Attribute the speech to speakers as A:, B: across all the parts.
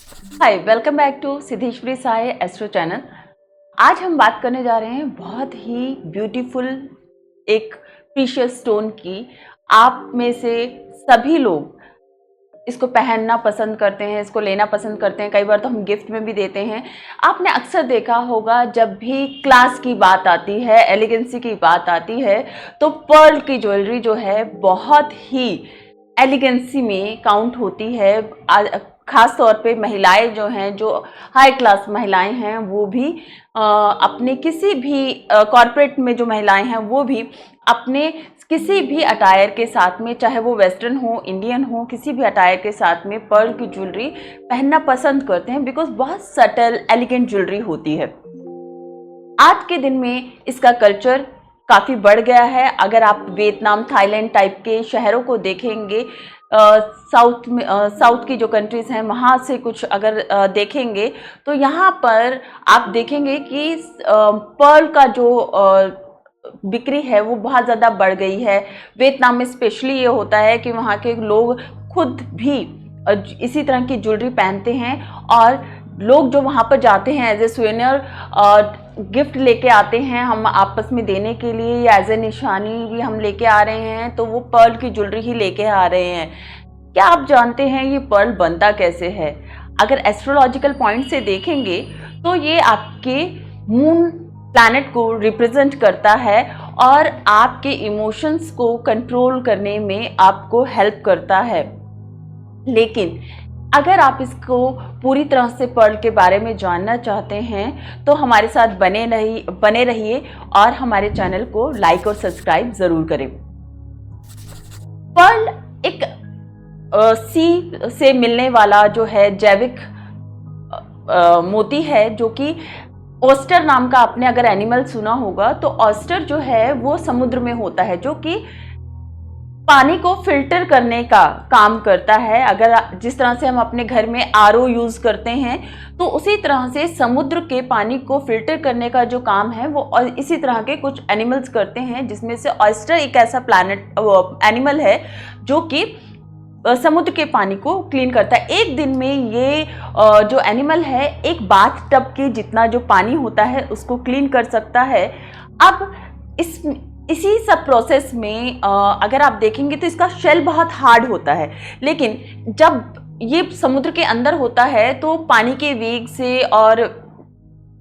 A: Hi, welcome back to Siddheshwari Sai astro channel. आज हम बात करने जा रहे हैं बहुत ही ब्यूटीफुल एक प्रीशियस स्टोन की। आप में से सभी लोग इसको पहनना पसंद करते हैं, इसको लेना पसंद करते हैं, कई बार तो हम गिफ्ट में भी देते हैं। आपने अक्सर देखा होगा जब भी क्लास की बात आती है, एलिगेंसी की बात आती है, तो पर्ल की ज्वेलरी जो है बहुत ही एलिगेंसी में काउंट होती है। खास तौर पे महिलाएं जो हैं, जो हाई क्लास महिलाएं हैं, वो भी अपने किसी भी कॉरपोरेट में जो महिलाएं हैं वो भी अपने किसी भी अटायर के साथ में, चाहे वो वेस्टर्न हो, इंडियन हो, किसी भी अटायर के साथ में पर्ल की ज्वेलरी पहनना पसंद करते हैं, बिकॉज बहुत सटल एलिगेंट ज्वेलरी होती है। आज के दिन में इसका कल्चर काफ़ी बढ़ गया है। अगर आप वियतनाम, थाईलैंड टाइप के शहरों को देखेंगे, साउथ की जो कंट्रीज़ हैं वहाँ से कुछ अगर देखेंगे, तो यहाँ पर आप देखेंगे कि पर्ल का जो बिक्री है वो बहुत ज़्यादा बढ़ गई है। वियतनाम में स्पेशली ये होता है कि वहाँ के लोग खुद भी इसी तरह की ज्वेलरी पहनते हैं, और लोग जो वहाँ पर जाते हैं एज ए सुवेनियर गिफ्ट लेके आते हैं हम आपस में देने के लिए, या एज ए निशानी भी हम लेके आ रहे हैं, तो वो पर्ल की ज्वेलरी ही लेके आ रहे हैं। क्या आप जानते हैं ये पर्ल बनता कैसे है? अगर एस्ट्रोलॉजिकल पॉइंट से देखेंगे तो ये आपके मून प्लैनेट को रिप्रेजेंट करता है और आपके इमोशंस को कंट्रोल करने में आपको हेल्प करता है। लेकिन अगर आप इसको पूरी तरह से पर्ल के बारे में जानना चाहते हैं तो हमारे साथ बने रहिए और हमारे चैनल को लाइक और सब्सक्राइब ज़रूर करें। पर्ल एक सी से मिलने वाला जो है जैविक मोती है, जो कि ऑस्टर नाम का आपने अगर एनिमल सुना होगा, तो ऑस्टर जो है वो समुद्र में होता है, जो कि पानी को फिल्टर करने का काम करता है। अगर जिस तरह से हम अपने घर में आरओ यूज़ करते हैं, तो उसी तरह से समुद्र के पानी को फिल्टर करने का जो काम है वो इसी तरह के कुछ एनिमल्स करते हैं, जिसमें से ऑयस्टर एक ऐसा एनिमल है जो कि समुद्र के पानी को क्लीन करता है। एक दिन में ये जो एनिमल है एक बाथ टब के जितना जो पानी होता है उसको क्लीन कर सकता है। अब इसी सब प्रोसेस में अगर आप देखेंगे तो इसका शेल बहुत हार्ड होता है, लेकिन जब ये समुद्र के अंदर होता है तो पानी के वेग से और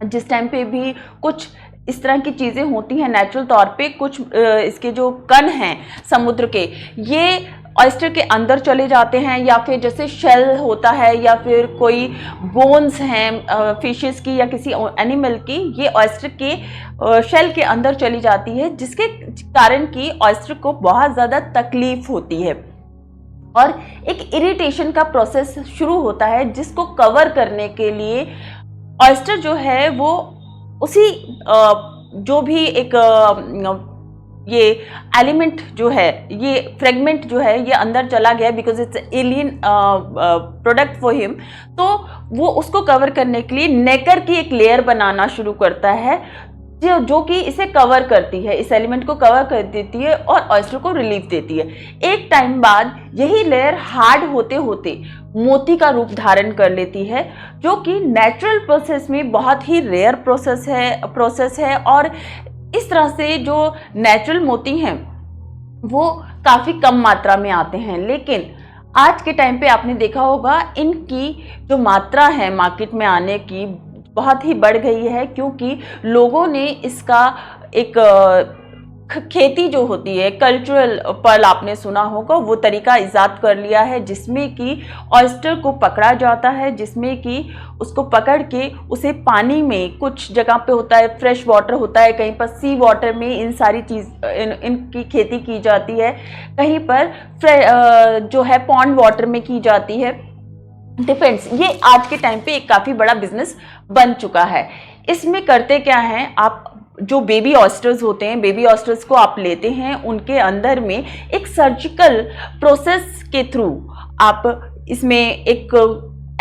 A: जिस टाइम पे भी कुछ इस तरह की चीज़ें होती हैं नेचुरल तौर पे, कुछ इसके जो कण हैं समुद्र के, ये ऑयस्टर के अंदर चले जाते हैं, या फिर जैसे शेल होता है या फिर कोई बोन्स हैं फिशेस की या किसी एनिमल की, ये ऑयस्टर के शेल के अंदर चली जाती है, जिसके कारण कि ऑयस्टर को बहुत ज़्यादा तकलीफ होती है और एक इरिटेशन का प्रोसेस शुरू होता है, जिसको कवर करने के लिए ऑयस्टर जो है वो उसी जो भी एक ये एलिमेंट जो है, ये फ्रेगमेंट जो है, ये अंदर चला गया because it's alien product for him, तो वो उसको कवर करने के लिए नेकर की एक लेयर बनाना शुरू करता है, जो कि इसे कवर करती है, इस एलिमेंट को कवर कर देती है और ऑयस्टर को रिलीफ देती है। एक टाइम बाद यही लेयर हार्ड होते होते मोती का रूप धारण कर लेती है, जो कि नेचुरल प्रोसेस में बहुत ही रेयर प्रोसेस है और इस तरह से जो नेचुरल मोती हैं वो काफ़ी कम मात्रा में आते हैं। लेकिन आज के टाइम पे आपने देखा होगा इनकी जो मात्रा है मार्केट में आने की बहुत ही बढ़ गई है, क्योंकि लोगों ने इसका एक खेती जो होती है, कल्चरल पर्ल आपने सुना होगा, वो तरीका इजाद कर लिया है, जिसमें कि ऑयस्टर को पकड़ा जाता है, जिसमें कि उसको पकड़ के उसे पानी में, कुछ जगह पे होता है फ्रेश वाटर होता है, कहीं पर सी वाटर में इन सारी चीज़ इनकी खेती की जाती है, कहीं पर जो है पॉन्ड वाटर में की जाती है, डिपेंड्स। ये आज के टाइम पे एक काफ़ी बड़ा बिजनेस बन चुका है। इसमें करते क्या हैं, आप जो बेबी ऑयस्टर्स होते हैं, बेबी ऑयस्टर्स को आप लेते हैं, उनके अंदर में एक सर्जिकल प्रोसेस के थ्रू आप इसमें एक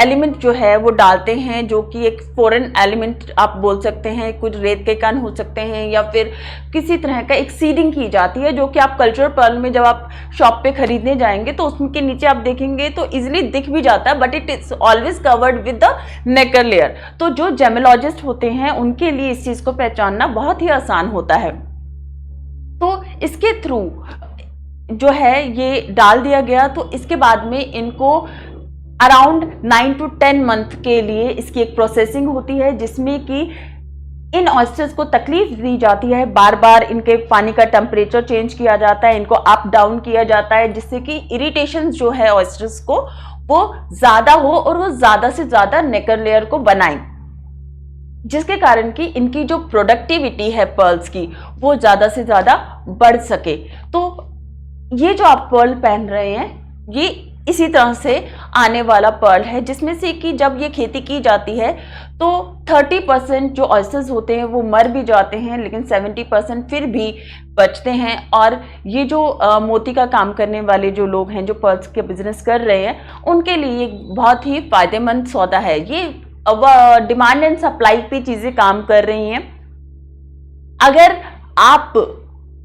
A: एलिमेंट जो है वो डालते हैं, जो कि एक फॉरेन एलिमेंट आप बोल सकते हैं, कुछ रेत के कण हो सकते हैं या फिर किसी तरह का एक सीडिंग की जाती है, जो कि आप कल्चरल पर्ल में जब आप शॉप पे खरीदने जाएंगे तो उसके नीचे आप देखेंगे तो इजिली दिख भी जाता है, but it is always covered with the nacre layer. तो जो जेमोलॉजिस्ट होते हैं उनके लिए इस चीज को पहचानना बहुत ही आसान होता है। तो इसके थ्रू जो है ये डाल दिया गया, तो इसके बाद में इनको अराउंड 9 to 10 मंथ के लिए इसकी एक प्रोसेसिंग होती है, जिसमें कि इन ऑयस्टर्स को तकलीफ दी जाती है, बार बार इनके पानी का टेम्परेचर चेंज किया जाता है, इनको अप डाउन किया जाता है, जिससे कि इरिटेशन जो है ऑयस्टर्स को वो ज्यादा हो और वो ज्यादा से ज्यादा नेकर लेयर को बनाए, जिसके कारण कि इनकी जो प्रोडक्टिविटी है पर्ल्स की वो ज्यादा से ज्यादा बढ़ सके। तो ये जो आप पर्ल पहन रहे हैं ये इसी तरह से आने वाला पर्ल है, जिसमें से कि जब ये खेती की जाती है तो 30% जो ऑयस्टर्स होते हैं वो मर भी जाते हैं, लेकिन 70% फिर भी बचते हैं। और ये जो मोती का काम करने वाले जो लोग हैं, जो पर्ल्स के बिजनेस कर रहे हैं, उनके लिए एक बहुत ही फायदेमंद सौदा है। ये डिमांड एंड सप्लाई पे चीज़ें काम कर रही हैं। अगर आप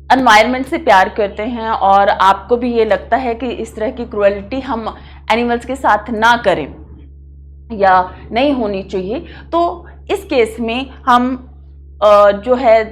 A: एनवायरनमेंट से प्यार करते हैं और आपको भी ये लगता है कि इस तरह की क्रुएल्टी हम एनिमल्स के साथ ना करें या नहीं होनी चाहिए, तो इस केस में हम जो है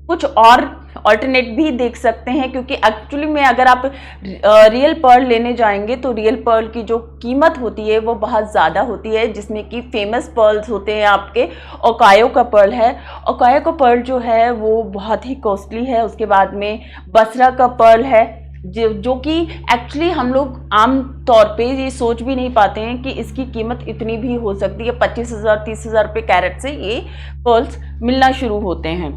A: कुछ और ऑल्टरनेट भी देख सकते हैं, क्योंकि एक्चुअली में अगर आप रियल पर्ल लेने जाएंगे तो रियल पर्ल की जो कीमत होती है वो बहुत ज़्यादा होती है, जिसमें कि फेमस पर्ल्स होते हैं आपके। ओकायो का पर्ल है, ओकायो का पर्ल जो है वो बहुत ही कॉस्टली है। उसके बाद में बसरा का पर्ल है, जो कि एक्चुअली हम लोग आम तौर पे ये सोच भी नहीं पाते हैं कि इसकी कीमत इतनी भी हो सकती है। 25,000 30,000 रुपये कैरेट से ये पर्ल्स मिलना शुरू होते हैं।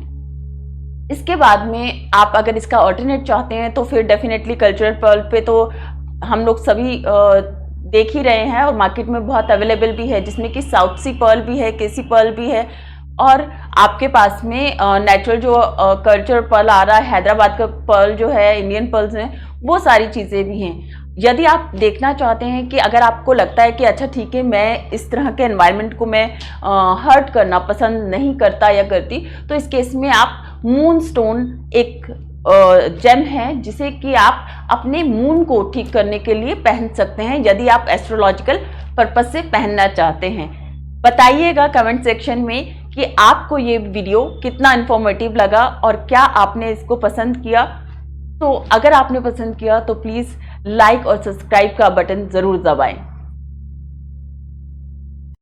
A: इसके बाद में आप अगर इसका ऑल्टरनेट चाहते हैं तो फिर डेफिनेटली कल्चरल पर्ल पे तो हम लोग सभी देख ही रहे हैं और मार्केट में बहुत अवेलेबल भी है, जिसमें कि साउथ सी पर्ल भी है, केसी पर्ल भी है, और आपके पास में नेचुरल जो कल्चरल पर्ल आ रहा है, हैदराबाद का पर्ल जो है, इंडियन पर्ल्स हैं, वो सारी चीज़ें भी हैं। यदि आप देखना चाहते हैं कि अगर आपको लगता है कि अच्छा ठीक है, मैं इस तरह के एनवायरनमेंट को मैं हर्ट करना पसंद नहीं करता या करती, तो इस केस में आप मून स्टोन एक जेम है जिसे कि आप अपने मून को ठीक करने के लिए पहन सकते हैं, यदि आप एस्ट्रोलॉजिकल पर्पस से पहनना चाहते हैं। बताइएगा कमेंट सेक्शन में कि आपको ये वीडियो कितना इन्फॉर्मेटिव लगा और क्या आपने इसको पसंद किया। तो अगर आपने पसंद किया तो प्लीज़ लाइक और सब्सक्राइब का बटन ज़रूर दबाएं।